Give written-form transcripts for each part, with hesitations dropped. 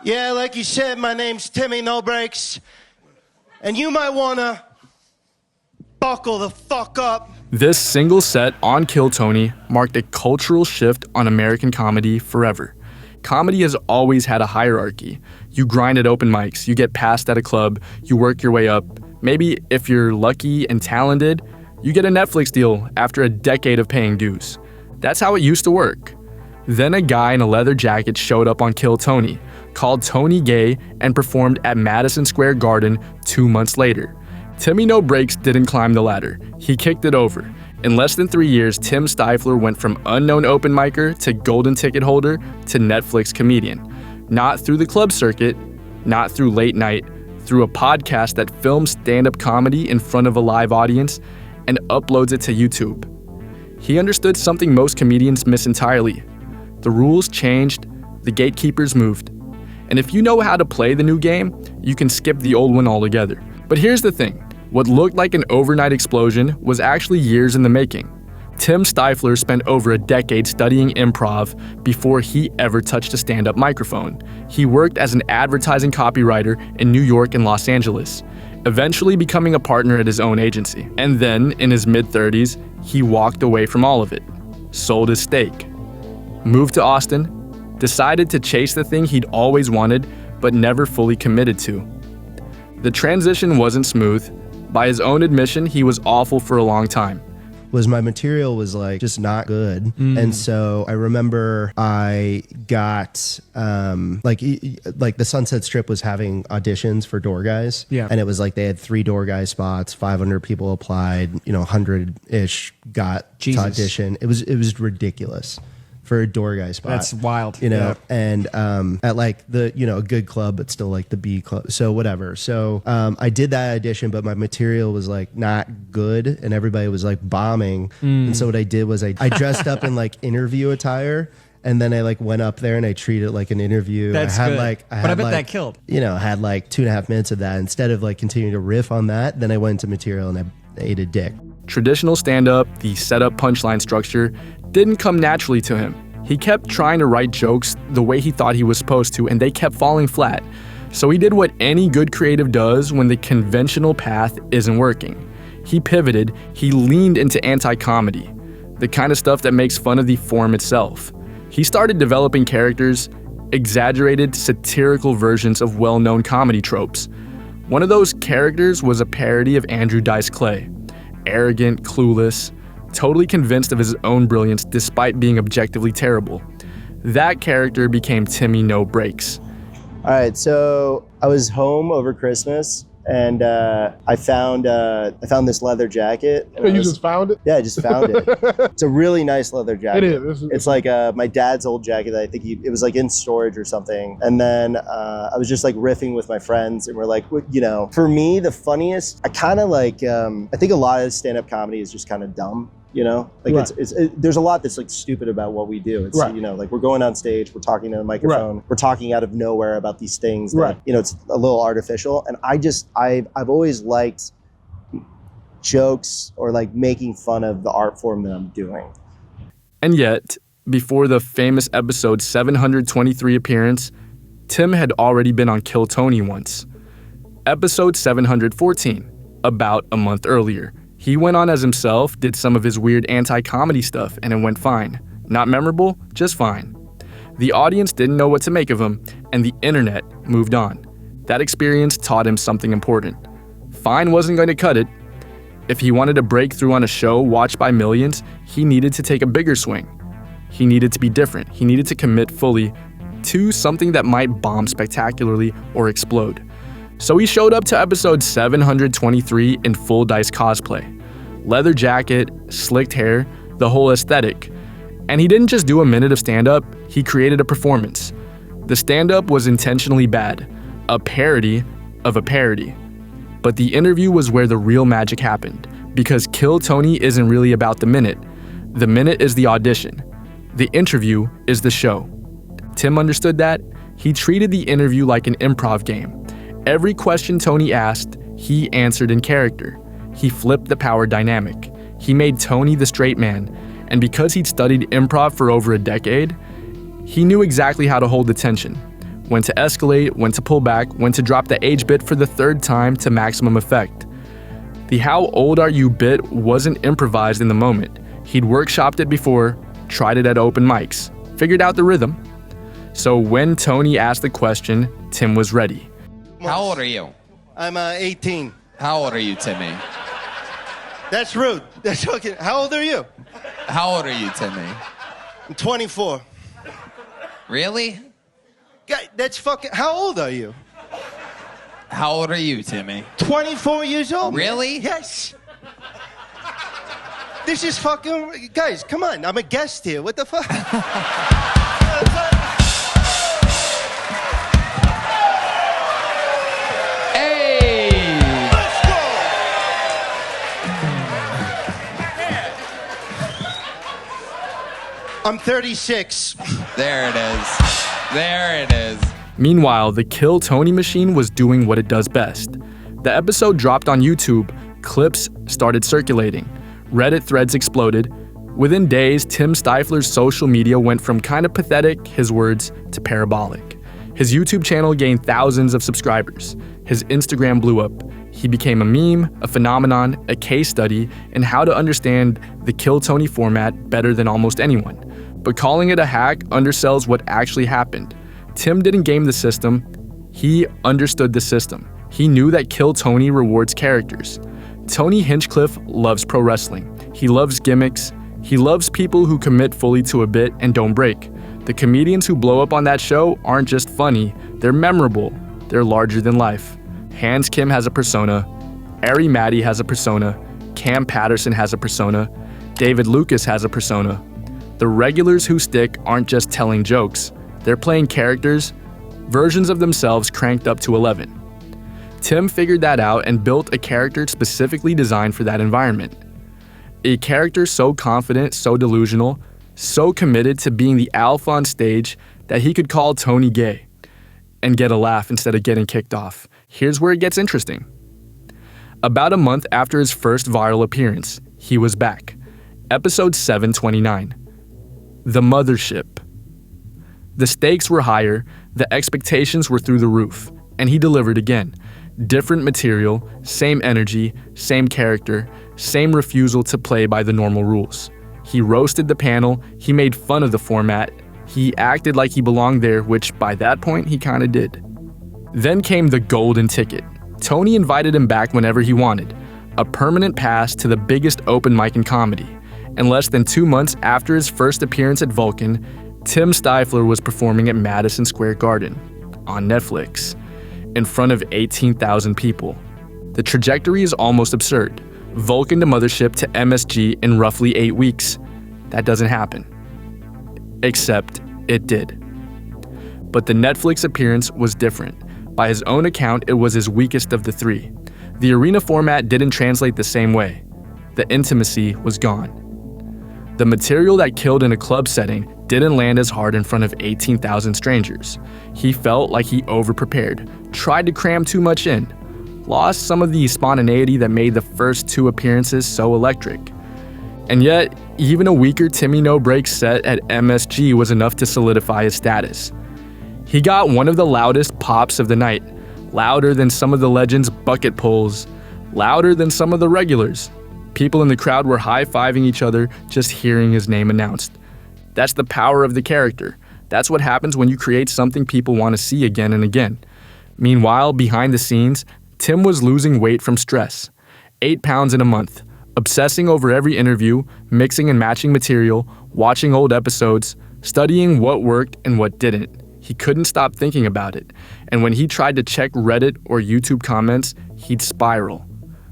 Yeah, like you said, my name's Timmy No Breaks. And you might wanna buckle the fuck up. This single set on Kill Tony marked a cultural shift on American comedy forever. Comedy has always had a hierarchy. You grind at open mics, you get passed at a club, you work your way up. Maybe if you're lucky and talented, you get a Netflix deal after a decade of paying dues. That's how it used to work. Then a guy in a leather jacket showed up on Kill Tony, called Tony gay, and performed at Madison Square Garden 2 months later. Timmy No Breaks didn't climb the ladder. He kicked it over. In less than 3 years, Tim Stifler went from unknown open micer to golden ticket holder to Netflix comedian. Not through the club circuit, not through late night, through a podcast that films stand-up comedy in front of a live audience and uploads it to YouTube. He understood something most comedians miss entirely. The rules changed, the gatekeepers moved. And if you know how to play the new game, you can skip the old one altogether. But here's the thing. What looked like an overnight explosion was actually years in the making. Tim Stifler spent over a decade studying improv before he ever touched a stand-up microphone. He worked as an advertising copywriter in New York and Los Angeles, eventually becoming a partner at his own agency. And then, in his mid-30s, he walked away from all of it, sold his stake, moved to Austin, decided to chase the thing he'd always wanted but never fully committed to. The transition wasn't smooth. By his own admission, he was awful for a long time. Was my material was like just not good. And so I remember I got like the Sunset Strip was having auditions for door guys. Yeah. And it was like they had 3 door guy spots, 500 people applied, 100-ish got to audition. It was ridiculous for a door guy spot. That's wild. Yeah. And at like the, a good club, but still like the B club. So whatever. So I did that audition, but my material was like not good and everybody was like bombing. And so what I did was I dressed up in like interview attire. And then I like went up there and I treated it like an interview. That's I had good. like, But I bet that killed. Had like 2.5 minutes of that. Instead of like continuing to riff on that, then I went into material and I ate a dick. Traditional stand-up, the setup punchline structure, didn't come naturally to him. He kept trying to write jokes the way he thought he was supposed to, and they kept falling flat. So he did what any good creative does when the conventional path isn't working. He pivoted, he leaned into anti-comedy, the kind of stuff that makes fun of the form itself. He started developing characters, exaggerated, satirical versions of well-known comedy tropes. One of those characters was a parody of Andrew Dice Clay. Arrogant, clueless, totally convinced of his own brilliance despite being objectively terrible. That character became Timmy No Breaks. All right, so I was home over Christmas and I found this leather jacket. You just found it? Yeah, I just found it. It's a really nice leather jacket. It is. It's like my dad's old jacket that I think it was like in storage or something. And then I was just like riffing with my friends and we're like, for me, the funniest, I kind of like, I think a lot of stand-up comedy is just kind of dumb. Right. There's a lot that's like stupid about what we do. It's right. Like we're going on stage, we're talking to a microphone, right. we're talking out of nowhere about these things that, right. It's a little artificial. And I've always liked jokes or like making fun of the art form that I'm doing. And yet, before the famous episode 723 appearance, Tim had already been on Kill Tony once. Episode 714, about a month earlier. He went on as himself, did some of his weird anti-comedy stuff, and it went fine. Not memorable, just fine. The audience didn't know what to make of him, and the internet moved on. That experience taught him something important. Fine wasn't going to cut it. If he wanted to break through on a show watched by millions, he needed to take a bigger swing. He needed to be different. He needed to commit fully to something that might bomb spectacularly or explode. So he showed up to episode 723 in full Dice cosplay. Leather jacket, slicked hair, the whole aesthetic. And he didn't just do a minute of stand-up, he created a performance. The stand-up was intentionally bad, a parody of a parody. But the interview was where the real magic happened, because Kill Tony isn't really about the minute. The minute is the audition. The interview is the show. Tim understood that. He treated the interview like an improv game. Every question Tony asked, he answered in character. He flipped the power dynamic. He made Tony the straight man, and because he'd studied improv for over a decade, he knew exactly how to hold the tension. when to escalate, when to pull back, when to drop the age bit for the third time to maximum effect. The how old are you bit wasn't improvised in the moment. He'd workshopped it before, tried it at open mics, figured out the rhythm. So when Tony asked the question, Tim was ready. How old are you? I'm 18. How old are you, Timmy? That's rude. That's okay. How old are you? How old are you, Timmy? I'm 24. Really? God, that's fucking. How old are you? How old are you, Timmy? 24 years old. Really? Yes. This is fucking. Guys, come on. I'm a guest here. What the fuck? I'm 36. There it is. There it is. Meanwhile, the Kill Tony machine was doing what it does best. The episode dropped on YouTube, clips started circulating, Reddit threads exploded. Within days, Tim Stifler's social media went from kind of pathetic, his words, to parabolic. His YouTube channel gained thousands of subscribers. His Instagram blew up. He became a meme, a phenomenon, a case study in how to understand the Kill Tony format better than almost anyone. But calling it a hack undersells what actually happened. Tim didn't game the system, he understood the system. He knew that Kill Tony rewards characters. Tony Hinchcliffe loves pro wrestling. He loves gimmicks. He loves people who commit fully to a bit and don't break. The comedians who blow up on that show aren't just funny, they're memorable. They're larger than life. Hans Kim has a persona. Ari Maddie has a persona. Cam Patterson has a persona. David Lucas has a persona. The regulars who stick aren't just telling jokes. They're playing characters, versions of themselves cranked up to 11. Tim figured that out and built a character specifically designed for that environment. A character so confident, so delusional, so committed to being the alpha on stage that he could call Tony gay and get a laugh instead of getting kicked off. Here's where it gets interesting. About a month after his first viral appearance, he was back. Episode 729. The Mothership. The stakes were higher, the expectations were through the roof, and he delivered again. Different material, same energy, same character, same refusal to play by the normal rules. He roasted the panel, he made fun of the format, he acted like he belonged there, which by that point he kinda did. Then came the golden ticket. Tony invited him back whenever he wanted, a permanent pass to the biggest open mic in comedy. And less than 2 months after his first appearance at Vulcan, Tim Stifler was performing at Madison Square Garden on Netflix in front of 18,000 people. The trajectory is almost absurd. Vulcan to Mothership to MSG in roughly 8 weeks. That doesn't happen. Except it did. But the Netflix appearance was different. By his own account, it was his weakest of the three. The arena format didn't translate the same way. The intimacy was gone. The material that killed in a club setting didn't land as hard in front of 18,000 strangers. He felt like he overprepared, tried to cram too much in, lost some of the spontaneity that made the first 2 appearances so electric. And yet, even a weaker Timmy No Breaks set at MSG was enough to solidify his status. He got one of the loudest pops of the night, louder than some of the legends' bucket pulls, louder than some of the regulars. People in the crowd were high-fiving each other just hearing his name announced. That's the power of the character. That's what happens when you create something people want to see again and again. Meanwhile, behind the scenes, Tim was losing weight from stress. 8 pounds in a month, obsessing over every interview, mixing and matching material, watching old episodes, studying what worked and what didn't. He couldn't stop thinking about it. And when he tried to check Reddit or YouTube comments, he'd spiral.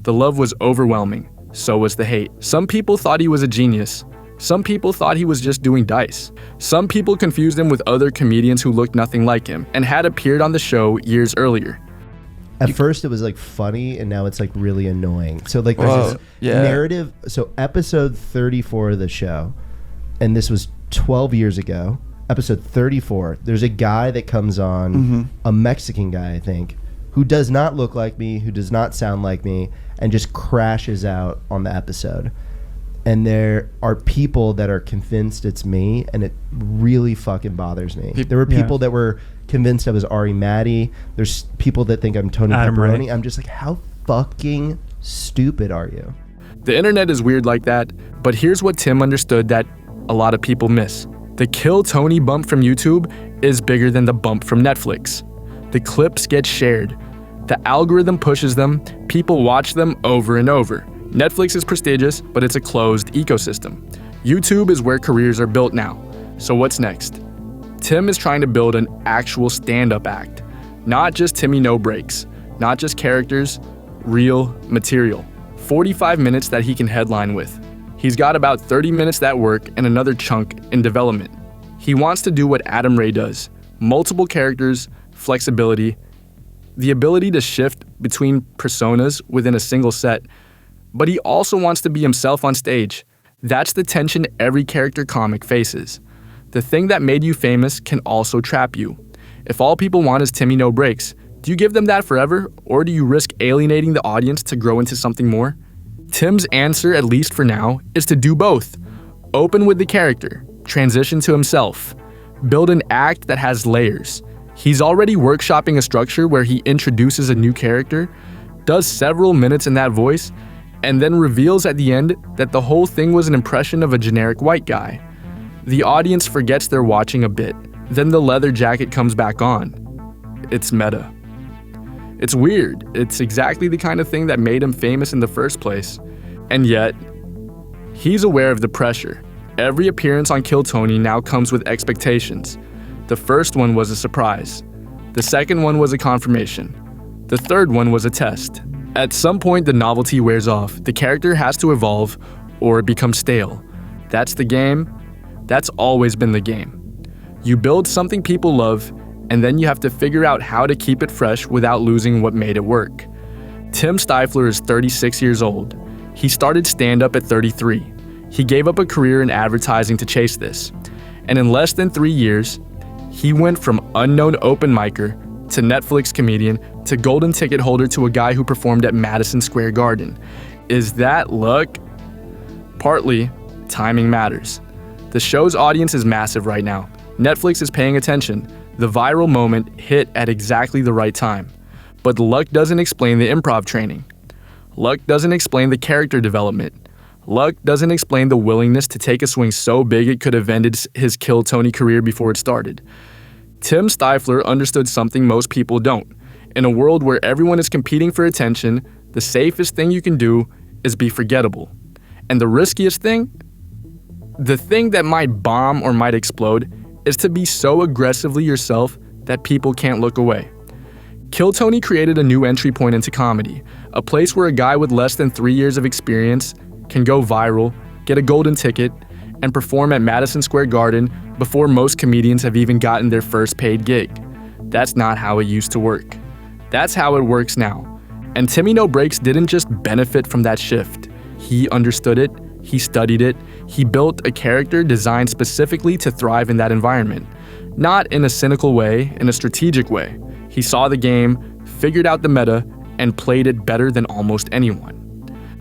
The love was overwhelming. So was the hate. Some people thought he was a genius. Some people thought he was just doing dice. Some people confused him with other comedians who looked nothing like him and had appeared on the show years earlier. At first it was like funny and now it's like really annoying. So like there's this narrative. So episode 34 of the show, and this was 12 years ago, episode 34, there's a guy that comes on, a Mexican guy I think, who does not look like me, who does not sound like me, and just crashes out on the episode. and there are people that are convinced it's me, and it really fucking bothers me. There were people that were convinced I was Ari Maddie. There's people that think I'm Tony Pepperoni. Right. I'm just like, how fucking stupid are you? The internet is weird like that, but here's what Tim understood that a lot of people miss. The Kill Tony bump from YouTube is bigger than the bump from Netflix. The clips get shared. The algorithm pushes them. People watch them over and over. Netflix is prestigious, but it's a closed ecosystem. YouTube is where careers are built now. So what's next? Tim is trying to build an actual stand-up act. Not just Timmy No Breaks. Not just characters, real material. 45 minutes that he can headline with. He's got about 30 minutes that work and another chunk in development. He wants to do what Adam Ray does. Multiple characters, flexibility, the ability to shift between personas within a single set. But he also wants to be himself on stage. That's the tension every character comic faces. The thing that made you famous can also trap you. If all people want is Timmy No Breaks, do you give them that forever, or do you risk alienating the audience to grow into something more? Tim's answer, at least for now, is to do both. Open with the character, transition to himself, build an act that has layers. He's already workshopping a structure where he introduces a new character, does several minutes in that voice, and then reveals at the end that the whole thing was an impression of a generic white guy. The audience forgets they're watching a bit. Then the leather jacket comes back on. It's meta. It's weird. It's exactly the kind of thing that made him famous in the first place. And yet, he's aware of the pressure. Every appearance on Kill Tony now comes with expectations. The first one was a surprise. The second one was a confirmation. The third one was a test. At some point, the novelty wears off. The character has to evolve, or it becomes stale. That's the game. That's always been the game. You build something people love, and then you have to figure out how to keep it fresh without losing what made it work. Tim Stifler is 36 years old. He started stand-up at 33. He gave up a career in advertising to chase this. And in less than 3 years, he went from unknown open micer to Netflix comedian to golden ticket holder to a guy who performed at Madison Square Garden. Is that luck? Partly, timing matters. The show's audience is massive right now. Netflix is paying attention. The viral moment hit at exactly the right time. But luck doesn't explain the improv training. Luck doesn't explain the character development. Luck doesn't explain the willingness to take a swing so big it could have ended his Kill Tony career before it started. Tim Stifler understood something most people don't. In a world where everyone is competing for attention, the safest thing you can do is be forgettable. And the riskiest thing? The thing that might bomb or might explode is to be so aggressively yourself that people can't look away. Kill Tony created a new entry point into comedy, a place where a guy with less than 3 years of experience can go viral, get a golden ticket, and perform at Madison Square Garden before most comedians have even gotten their first paid gig. That's not how it used to work. That's how it works now. And Timmy No Breaks didn't just benefit from that shift. He understood it, he studied it, he built a character designed specifically to thrive in that environment. Not in a cynical way, in a strategic way. He saw the game, figured out the meta, and played it better than almost anyone.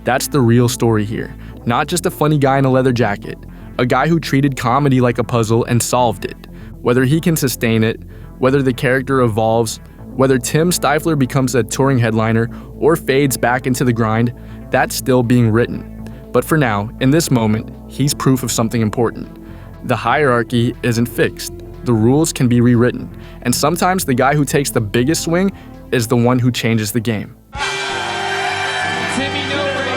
That's the real story here. Not just a funny guy in a leather jacket. A guy who treated comedy like a puzzle and solved it. Whether he can sustain it, whether the character evolves, whether Tim Stifler becomes a touring headliner or fades back into the grind, that's still being written. But for now, in this moment, he's proof of something important. The hierarchy isn't fixed. The rules can be rewritten. And sometimes the guy who takes the biggest swing is the one who changes the game. Timmy No Breaks.